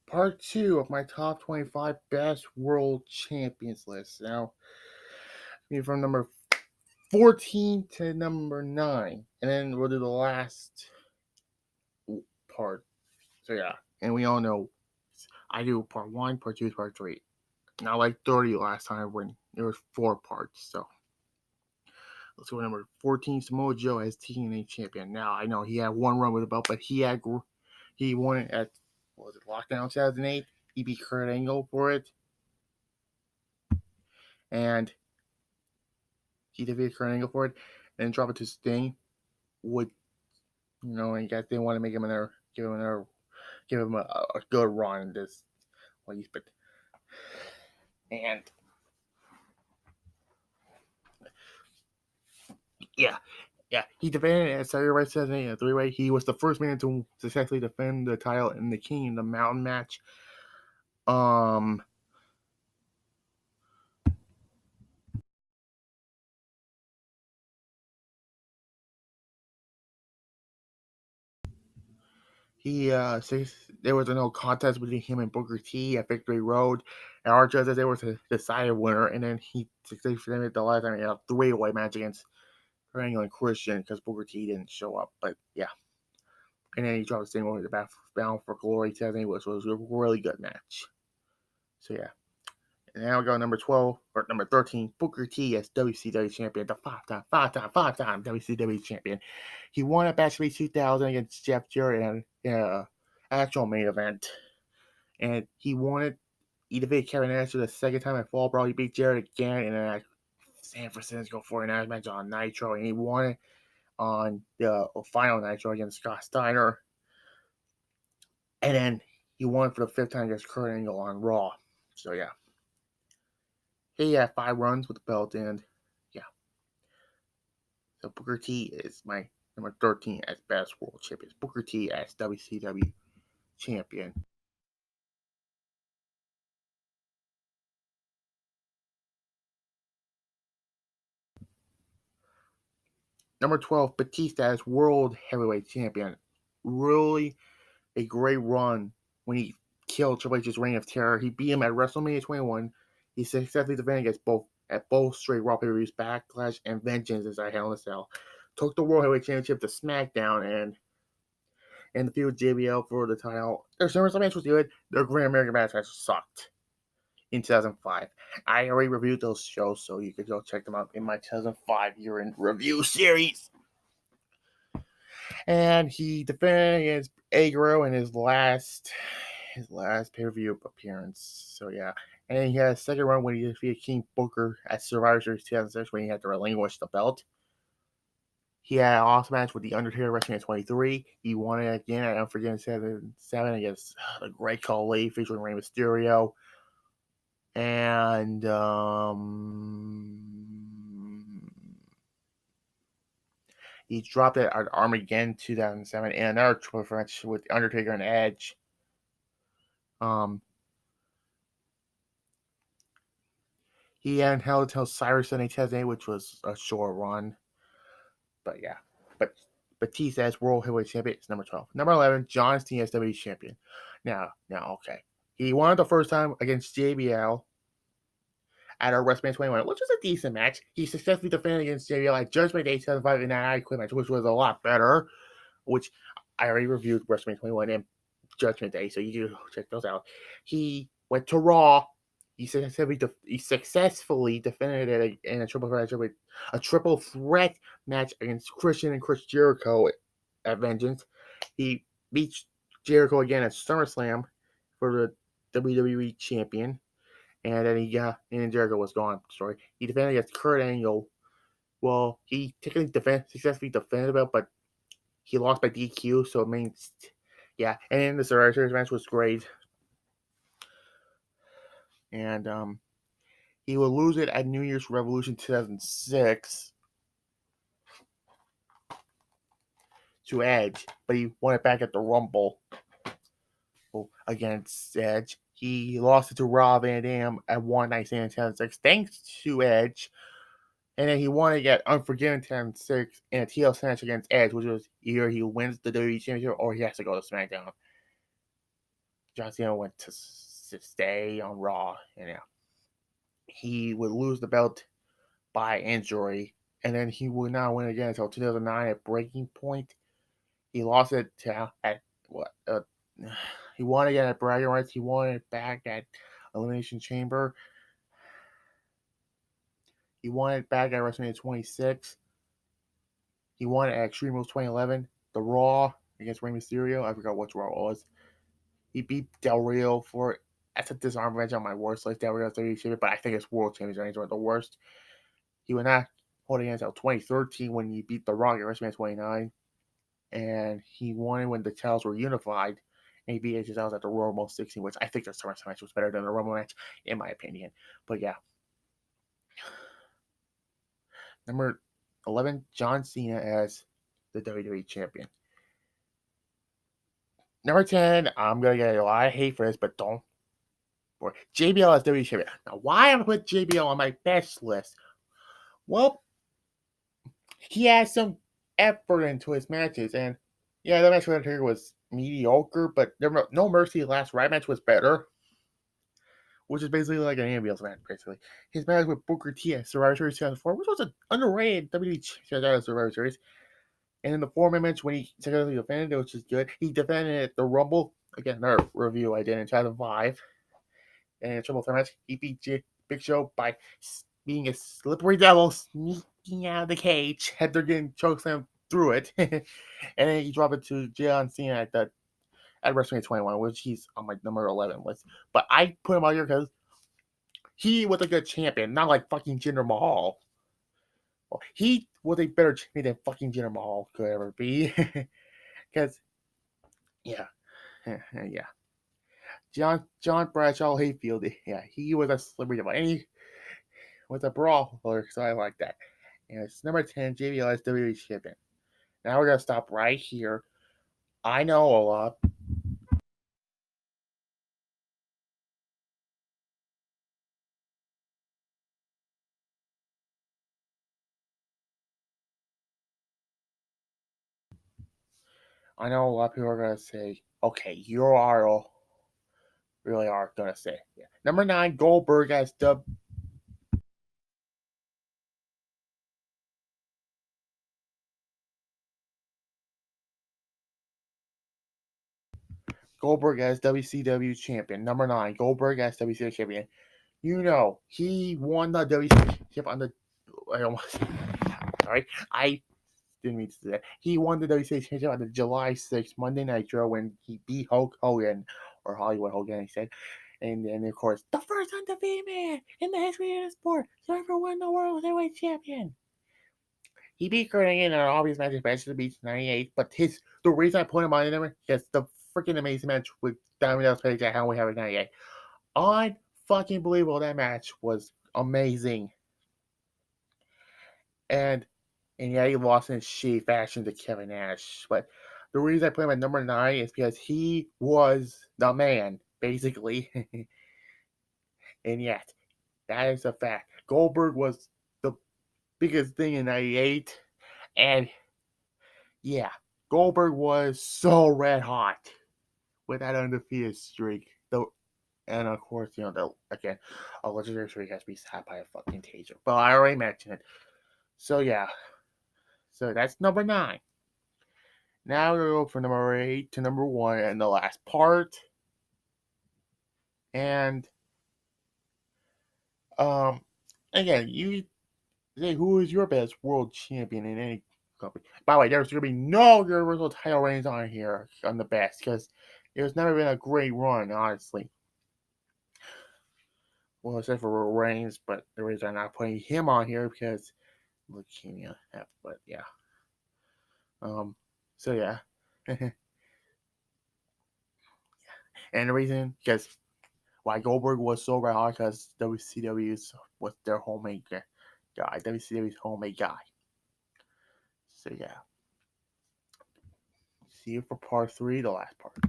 part 2 of my top 25 best world champions list. Now, from number 14 to number 9, and then we'll do the last part. So yeah, and we all know I do part 1, part 2, part 3. Not like 30 last time when there was 4 parts. So let's go number 14. Samoa Joe as TNA champion. Now I know he had one run with the belt, but he won it at, what was it, Lockdown 2008. He beat Kurt Angle for it, and he defeated Kurt Angle for it, and dropped it to Sting. Would and guys didn't want to make him give him a good run in this place, but and yeah, he defended it at Saturday Night 2008 in a 3-way. He was the first man to successfully defend the title in the King in the Mountain match. He there was a no contest between him and Booker T at Victory Road, and our judge said there was a decided winner, and then he successfully defended the last time in a 3-way match against Angle and Christian because Booker T didn't show up. But yeah, and then he dropped the same over the Bound for Glory 2008, which was a really good match. So yeah. And now we go number 12 or number 13, Booker T as WCW champion, the five-time WCW champion. He won at Bash 2000 against Jeff Jarrett in an actual main event, and he defeated Kevin Nash for the second time at Fall Brawl. He beat Jarrett again in a San Francisco 49ers match on Nitro, and he won it on the final Nitro against Scott Steiner. And then he won for the 5th time against Kurt Angle on Raw. So yeah. He had 5 runs with the belt, and yeah. So Booker T is my number 13 as best world champion. Booker T as WCW champion. Number 12, Batista as world heavyweight champion. Really a great run when he killed Triple H's Reign of Terror. He beat him at WrestleMania 21. He successfully defended against both straight Raw pay-per-views, Backlash and Vengeance as I Hell in a Cell. Took the World Heavyweight Championship to SmackDown and the feud with JBL for the title. Their SummerSlam match was good. Their Great American Match sucked in 2005. I already reviewed those shows, so you could go check them out in my 2005 year-end review series. And he defended against Agro in his last pay-per-view appearance. So yeah. And he had a second run when he defeated King Booker at Survivor Series 2006 when he had to relinquish the belt. He had an awesome match with The Undertaker WrestleMania 23. He won it again at Unforgiven 7 against the Great Khali featuring Rey Mysterio. And he dropped it at Armageddon 2007 in another triple match with The Undertaker and Edge. He hadn't held until Cyrus Sunday 2008, which was a short run. But yeah. But Batista as World Heavyweight Champion is number 12. Number 11, John Cena as WWE Champion. Now, okay. He won it the first time against JBL at our WrestleMania 21, which was a decent match. He successfully defended against JBL at Judgment Day 2005 in that I Quit match, which was a lot better, which I already reviewed WrestleMania 21 and Judgment Day, so you can check those out. He went to Raw. He successfully defended it in a triple threat match against Christian and Chris Jericho at Vengeance. He beat Jericho again at SummerSlam for the WWE champion. And then Jericho was gone. Sorry. He defended against Kurt Angle. Well, he technically successfully defended it, but he lost by DQ, so it means, yeah. And then the Survivor Series match was great. And he will lose it at New Year's Revolution 2006 to Edge, but he won it back at the Rumble against Edge. He lost it to Rob Van Dam at One Night Stand 2006 thanks to Edge. And then he won it at Unforgiven 2006 in a TLC match against Edge, which was either he wins the WWE Championship or he has to go to SmackDown. John Cena went to stay on Raw, and yeah, he would lose the belt by injury, and then he would not win again until 2009 at Breaking Point. He lost it to at what? He won again at Bragging Rights. He won it back at Elimination Chamber. He won it back at WrestleMania 26. He won it at Extreme Rules 2011. The Raw against Rey Mysterio. I forgot which Raw it was. He beat Del Rio for it. That's a disarm match on my worst list. Del Rio's WWE champion, but I think his world champions are the worst. He would not hold it until 2013 when he beat The Rock at WrestleMania 29. And he won it when the titles were unified. And he beat AJ Styles at the Royal Rumble 16, which I think the SummerSlam match was better than the Rumble match, in my opinion. But yeah. Number 11, John Cena as the WWE champion. Number 10, I'm going to get a lot of hate for this, but don't. Or JBL as WWE champion. Now, why am I put JBL on my best list? Well, he has some effort into his matches, and yeah, that match with Undertaker was mediocre, but No Mercy last Ride match was better, which is basically like an ambulance match, basically. His match with Booker T at Survivor Series 2004, which was an underrated WWE champion at Survivor Series. And in the 4-man match, when he successfully defended it, which is good, he defended it at the Rumble. Again, another review I did in 2005. And in a triple threat match, he beat Big Show by being a slippery devil sneaking out of the cage. Heather getting chokeslammed through it. And then he dropped it to John Cena at WrestleMania 21, which he's on my number 11 list. But I put him on here because he was a good champion, not like fucking Jinder Mahal. Well, he was a better champion than fucking Jinder Mahal could ever be. Because, yeah. Yeah. John Bradshaw Hayfield, yeah, he was a slippery devil. And he was a brawler, so I like that. And it's number 10, JBL WWE champion. Now we're going to stop right here. I know a lot. I know a lot of people are going to say, okay, you are really are going to say. Yeah. Number 9, Goldberg as WCW champion. Number 9, Goldberg as WCW champion. You know, he won the WCW championship on the. I almost. Sorry. I didn't mean to say that. He won the WCW championship on the July 6th Monday Nitro when he beat Hulk Hogan, or Hollywood Hogan, he said. And then, of course, the first undefeated man in the history of the sport to ever win the World Heavyweight Champion. He beat Kurt Angle in an obvious match at the Beach 98, but the reason I put him on there is the freaking amazing match with Diamond Dallas Page at How We Have It 98. Unfucking believable. That match was amazing. And yeah, he lost in shitty fashion to Kevin Nash. But the reason I put him at number 9 is because he was the man, basically. And yet, that is a fact. Goldberg was the biggest thing in 98. And yeah, Goldberg was so red hot with that undefeated streak. And of course, again, a legendary streak has to be stopped by a fucking taser. But I already mentioned it. So yeah. So that's number 9. Now we're going to go from number 8 to number 1 and the last part. And um again, you say who is your best world champion in any company. By the way, there's gonna be no universal title reigns on here on the best because there's never been a great run, honestly. Well, except for Reigns, but the reason I'm not putting him on here because leukemia. But yeah. So yeah. And the reason because why Goldberg was so red hot because WCW was their homemade guy. WCW's homemade guy. So yeah. See you for part 3, the last part.